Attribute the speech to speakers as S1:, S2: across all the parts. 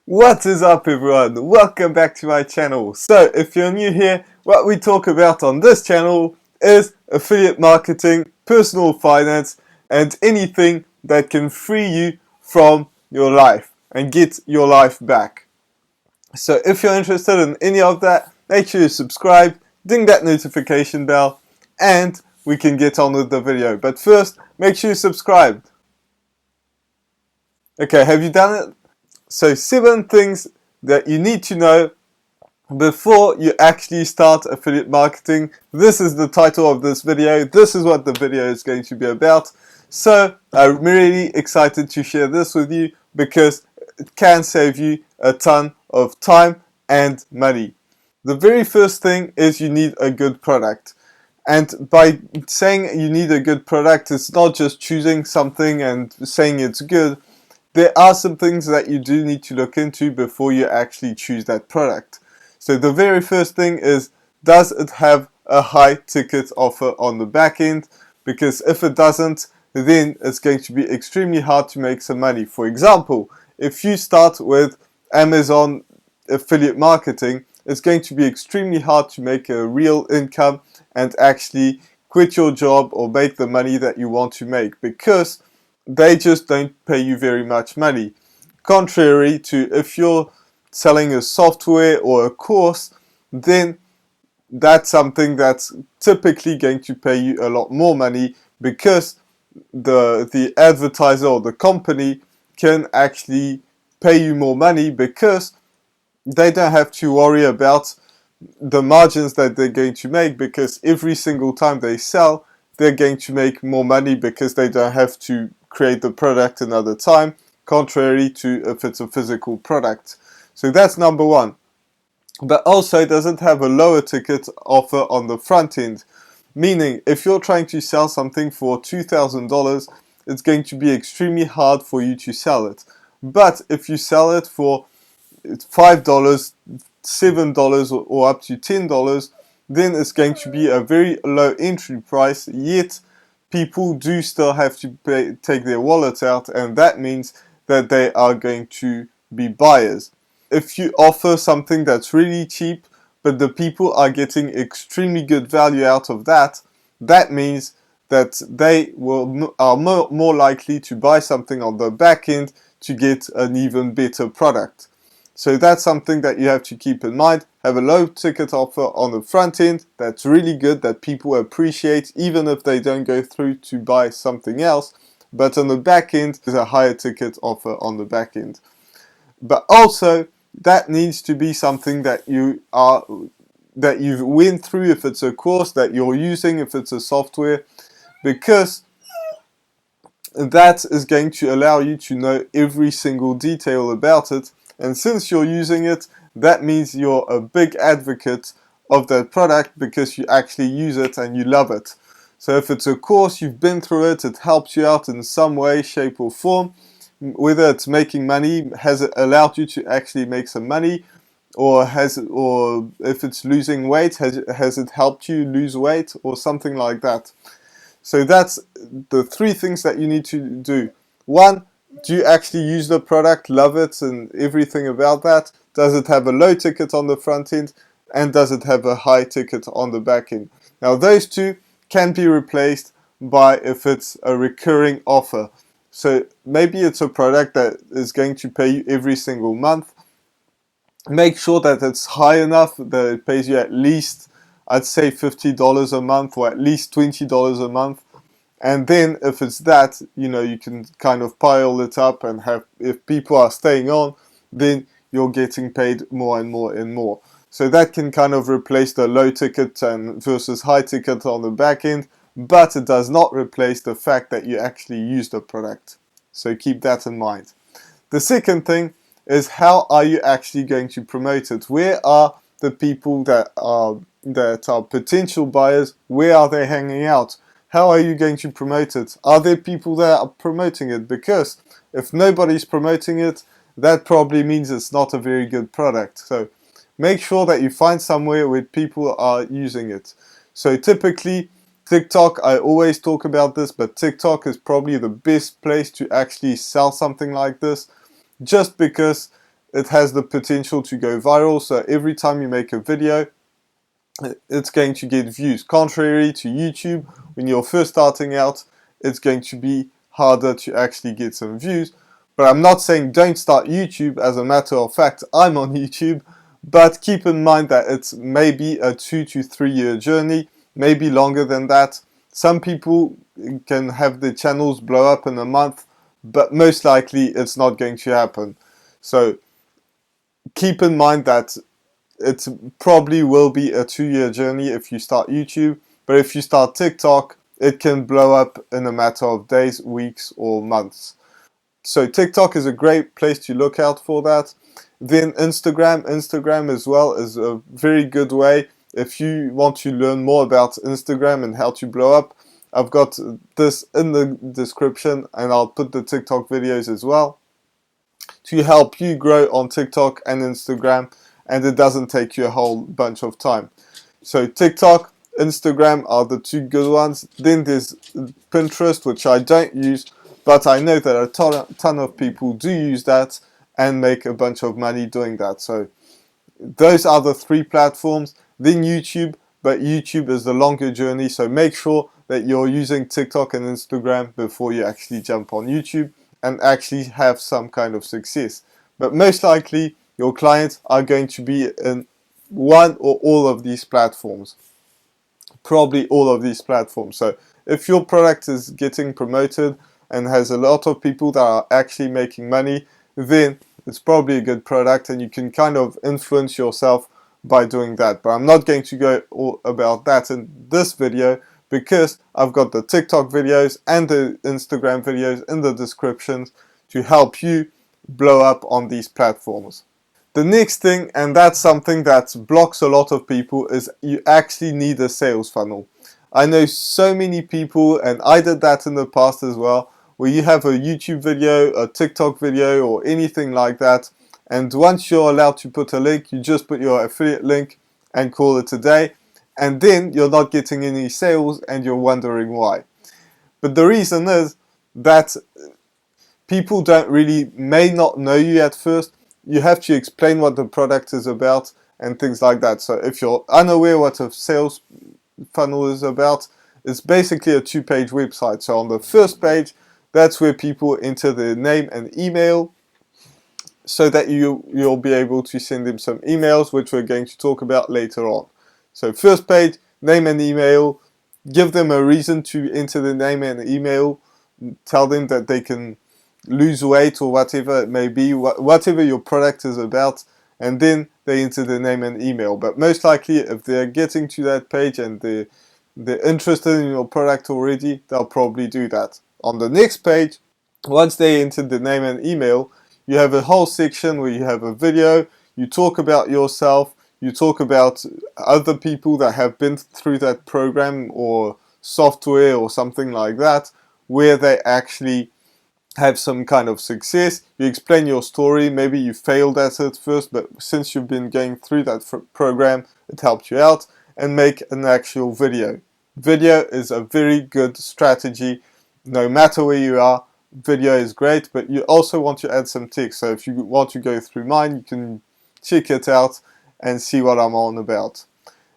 S1: What is up everyone? Welcome back to my channel. So if you're new here, what we talk about on this channel is affiliate marketing, personal finance, and anything that can free you from your life and get your life back. So if you're interested in any of that, make sure you subscribe, ding that notification bell, and we can get on with the video. But first, make sure you subscribe. Okay, have you done it? So 7 things that you need to know before you actually start affiliate marketing. This is the title of this video. This is what the video is going to be about. So I'm really excited to share this with you because it can save you a ton of time and money. The very first thing is you need a good product. And by saying you need a good product, it's not just choosing something and saying it's good. There are some things that you do need to look into before you actually choose that product. So the very first thing is, does it have a high ticket offer on the back end? Because if it doesn't, then it's going to be extremely hard to make some money. For example, if you start with Amazon affiliate marketing, it's going to be extremely hard to make a real income and actually quit your job or make the money that you want to make, because they just don't pay you very much money. Contrary to if you're selling a software or a course, then that's something that's typically going to pay you a lot more money, because the advertiser or the company can actually pay you more money, because they don't have to worry about the margins that they're going to make, because every single time they sell, they're going to make more money because they don't have to create the product another time, contrary to if it's a physical product. So that's number one. But also it doesn't have a lower ticket offer on the front end, meaning if you're trying to sell something for $2,000, it's going to be extremely hard for you to sell it. But if you sell it for $5, $7, or up to $10, then it's going to be a very low entry price, yet people do still have to take their wallet out, and that means that they are going to be buyers. If you offer something that's really cheap, but the people are getting extremely good value out of that, that means that they are more likely to buy something on the back end to get an even better product. So that's something that you have to keep in mind. Have a low ticket offer on the front end that's really good, that people appreciate even if they don't go through to buy something else. But on the back end, there's a higher ticket offer on the back end. But also, that needs to be something that you've went through, if it's a course that you're using, if it's a software, because that is going to allow you to know every single detail about it. And since you're using it, that means you're a big advocate of that product because you actually use it and you love it. So if it's a course, you've been through it, it helps you out in some way, shape or form, whether it's making money, has it allowed you to actually make some money, or if it's losing weight, has it helped you lose weight, or something like that. So that's the 3 things that you need to do. 1, do you actually use the product, love it, and everything about that? Does it have a low ticket on the front end? And does it have a high ticket on the back end? Now those 2 can be replaced by if it's a recurring offer. So maybe it's a product that is going to pay you every single month. Make sure that it's high enough that it pays you at least, I'd say, $50 a month, or at least $20 a month. And then if it's that, you can kind of pile it up and have, if people are staying on, then you're getting paid more and more and more. So that can kind of replace the low ticket and versus high ticket on the back end, but it does not replace the fact that you actually use the product. So keep that in mind. The second thing is, how are you actually going to promote it? Where are the people that are potential buyers? Where are they hanging out? How are you going to promote it? Are there people that are promoting it? Because if nobody's promoting it, that probably means it's not a very good product. So make sure that you find somewhere where people are using it. So typically, TikTok, I always talk about this, but TikTok is probably the best place to actually sell something like this, just because it has the potential to go viral. So every time you make a video, it's going to get views. Contrary to YouTube, when you're first starting out, it's going to be harder to actually get some views. But I'm not saying don't start YouTube. As a matter of fact, I'm on YouTube. But keep in mind that it's maybe a 2 to 3 year journey, maybe longer than that. Some people can have their channels blow up in a month, but most likely it's not going to happen. So keep in mind that it probably will be a 2 year journey if you start YouTube, but if you start TikTok, it can blow up in a matter of days, weeks, or months. So TikTok is a great place to look out for that. Then Instagram as well is a very good way. If you want to learn more about Instagram and how to blow up, I've got this in the description, and I'll put the TikTok videos as well to help you grow on TikTok and Instagram, and it doesn't take you a whole bunch of time. So TikTok, Instagram are the two good ones. Then there's Pinterest, which I don't use, but I know that a ton of people do use that and make a bunch of money doing that. So those are the three platforms. Then YouTube, but YouTube is the longer journey, so make sure that you're using TikTok and Instagram before you actually jump on YouTube and actually have some kind of success. But most likely your clients are going to be in one or all of these platforms. Probably all of these platforms. So if your product is getting promoted and has a lot of people that are actually making money, then it's probably a good product, and you can kind of influence yourself by doing that. But I'm not going to go all about that in this video, because I've got the TikTok videos and the Instagram videos in the descriptions to help you blow up on these platforms. The next thing, and that's something that blocks a lot of people, is you actually need a sales funnel. I know so many people, and I did that in the past as well, where you have a YouTube video, a TikTok video, or anything like that, and once you're allowed to put a link, you just put your affiliate link and call it a day, and then you're not getting any sales and you're wondering why. But the reason is that people may not know you at first. You have to explain what the product is about and things like that. So if you're unaware what a sales funnel is about, it's basically a 2-page website. So on the first page, that's where people enter their name and email, so that you'll be able to send them some emails, which we're going to talk about later on. So first page, name and email, give them a reason to enter the name and email, tell them that they can lose weight or whatever it may be, whatever your product is about, and then they enter the name and email. But most likely, if they're getting to that page and they're interested in your product already, they'll probably do that. On the next page, once they enter the name and email, you have a whole section where you have a video, you talk about yourself, you talk about other people that have been through that program or software or something like that, where they actually have some kind of success. You explain your story. Maybe you failed at it first, but since you've been going through that program, it helped you out, and make an actual video. Video is a very good strategy. No matter where you are, video is great, but you also want to add some text. So if you want to go through mine, you can check it out and see what I'm on about.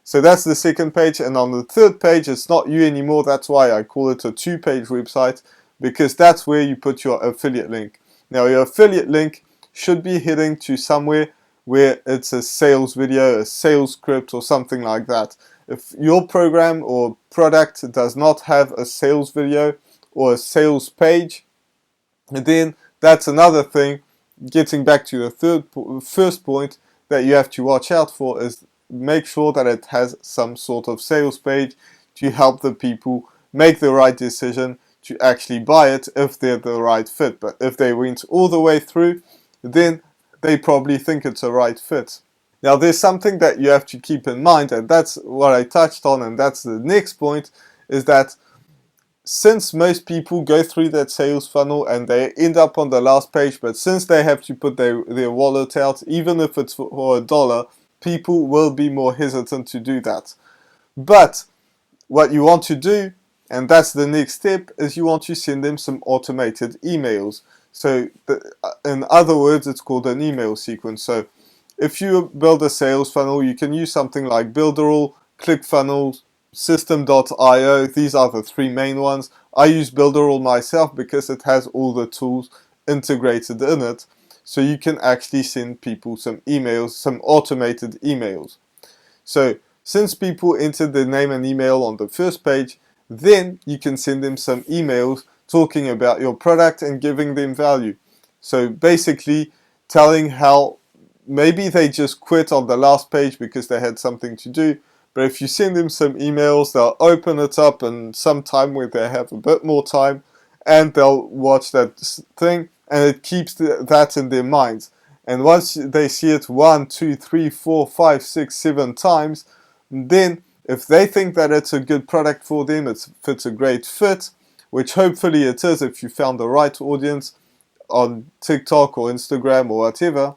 S1: So that's the second page, and on the third page, it's not you anymore. That's why I call it a 2-page website, because that's where you put your affiliate link. Now your affiliate link should be heading to somewhere where it's a sales video, a sales script, or something like that. If your program or product does not have a sales video or a sales page, then that's another thing. Getting back to the first point that you have to watch out for is make sure that it has some sort of sales page to help the people make the right decision to actually buy it if they're the right fit. But if they went all the way through, then they probably think it's a right fit. Now there's something that you have to keep in mind, and that's what I touched on, and that's the next point, is that since most people go through that sales funnel and they end up on the last page, but since they have to put their wallet out, even if it's for $1, people will be more hesitant to do that. But what you want to do, and that's the next step, is you want to send them some automated emails. So in other words, it's called an email sequence. So if you build a sales funnel, you can use something like Builderall, ClickFunnels, System.io. These are the three main ones. I use Builderall myself because it has all the tools integrated in it. So you can actually send people some emails, some automated emails. So since people entered their name and email on the first page, then you can send them some emails talking about your product and giving them value. So basically telling how maybe they just quit on the last page because they had something to do, but if you send them some emails, they'll open it up and some time where they have a bit more time, and they'll watch that thing, and it keeps that in their minds. And once they see it 1, 2, 3, 4, 5, 6, 7 times, then if they think that it's a good product for them, if it's a great fit, which hopefully it is if you found the right audience on TikTok or Instagram or whatever,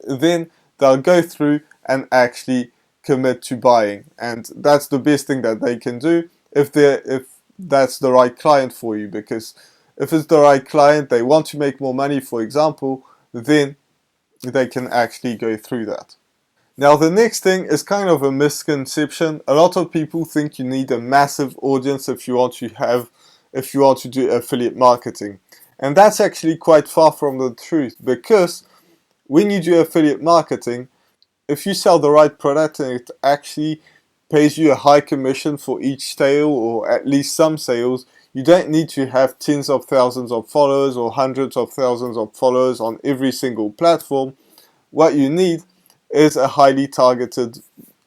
S1: then they'll go through and actually commit to buying. And that's the best thing that they can do if that's the right client for you, because if it's the right client, they want to make more money, for example, then they can actually go through that. Now the next thing is kind of a misconception. A lot of people think you need a massive audience if you want to do affiliate marketing. And that's actually quite far from the truth, because when you do affiliate marketing, if you sell the right product and it actually pays you a high commission for each sale, or at least some sales, you don't need to have tens of thousands of followers or hundreds of thousands of followers on every single platform. What you need is a highly targeted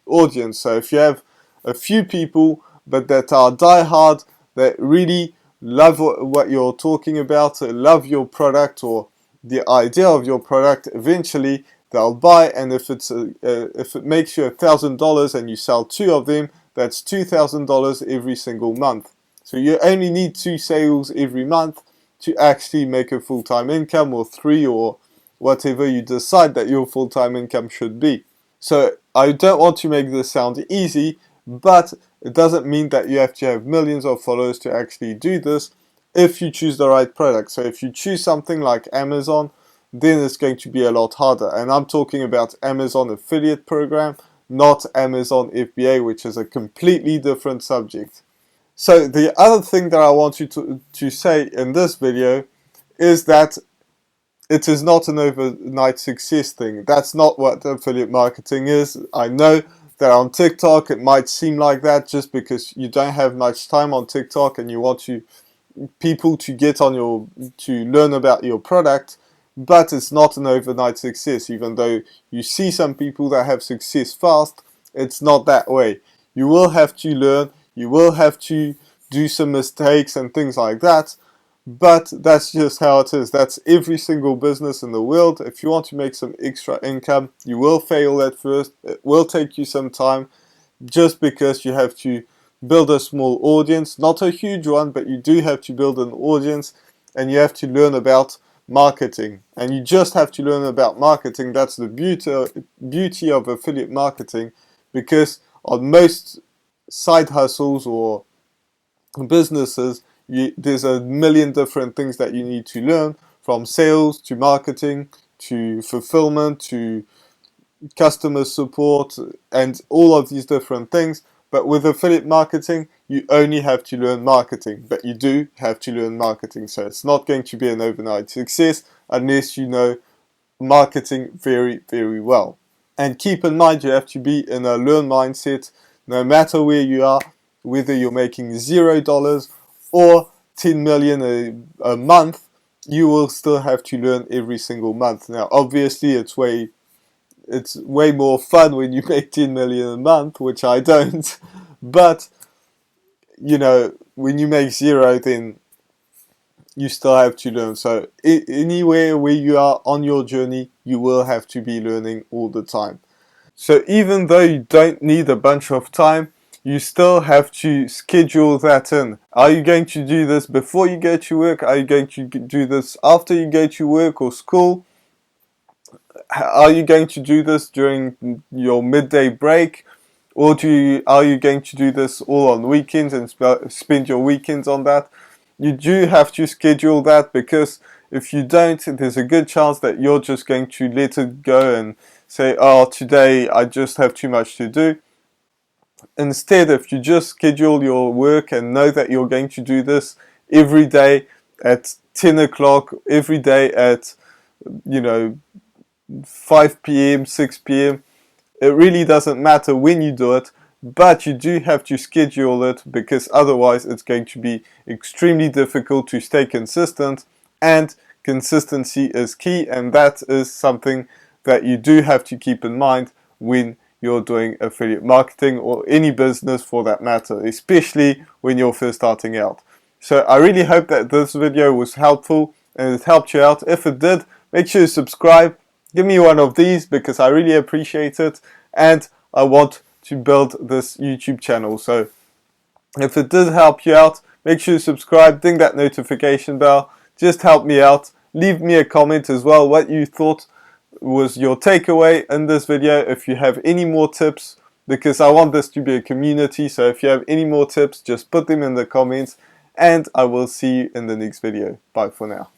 S1: audience. So if you have a few people but that are diehard, that really love what you're talking about, love your product or the idea of your product, eventually they'll buy. And if it makes you $1,000 and you sell 2 of them, that's $2,000 every single month. So you only need 2 sales every month to actually make a full-time income, or 3, or whatever you decide that your full-time income should be. So I don't want to make this sound easy, but it doesn't mean that you have to have millions of followers to actually do this if you choose the right product. So if you choose something like Amazon, then it's going to be a lot harder. And I'm talking about Amazon affiliate program, not Amazon FBA, which is a completely different subject. So the other thing that I want you to say in this video is that it is not an overnight success thing. That's not what affiliate marketing is. I know that on TikTok it might seem like that, just because you don't have much time on TikTok and you want people to get on to learn about your product, but it's not an overnight success. Even though you see some people that have success fast, it's not that way. You will have to learn, you will have to do some mistakes and things like that, but that's just how it is. That's every single business in the world. If you want to make some extra income, you will fail at first. It will take you some time, just because you have to build a small audience. Not a huge one, but you do have to build an audience, and you have to learn about marketing. And you just have to learn about marketing. That's the beauty of affiliate marketing, because on most side hustles or businesses, there's a million different things that you need to learn, from sales to marketing to fulfillment to customer support and all of these different things. But with affiliate marketing, you only have to learn marketing, but you do have to learn marketing. So it's not going to be an overnight success unless you know marketing very, very well. And keep in mind, you have to be in a learn mindset no matter where you are, whether you're making $0 or 10 million a month, you will still have to learn every single month. Now, obviously, it's way more fun when you make 10 million a month, which I don't. But, when you make 0, then you still have to learn. So anywhere where you are on your journey, you will have to be learning all the time. So even though you don't need a bunch of time, you still have to schedule that in. Are you going to do this before you go to work? Are you going to do this after you go to work or school? Are you going to do this during your midday break? Or are you going to do this all on weekends and spend your weekends on that? you do have to schedule that, because if you don't, there's a good chance that you're just going to let it go and say, oh, today I just have too much to do. Instead, if you just schedule your work and know that you're going to do this every day at 10 o'clock, every day at, 5 p.m., 6 p.m., it really doesn't matter when you do it, but you do have to schedule it, because otherwise it's going to be extremely difficult to stay consistent, and consistency is key, and that is something that you do have to keep in mind when you're doing affiliate marketing, or any business for that matter, especially when you're first starting out. So I really hope that this video was helpful and it helped you out. If it did, make sure you subscribe. Give me one of these, because I really appreciate it, and I want to build this YouTube channel. So if it did help you out, make sure you subscribe, ding that notification bell, just help me out. Leave me a comment as well, what you thought was your takeaway in this video. If you have any more tips, because I want this to be a community, so if you have any more tips, just put them in the comments, and I will see you in the next video. Bye for now.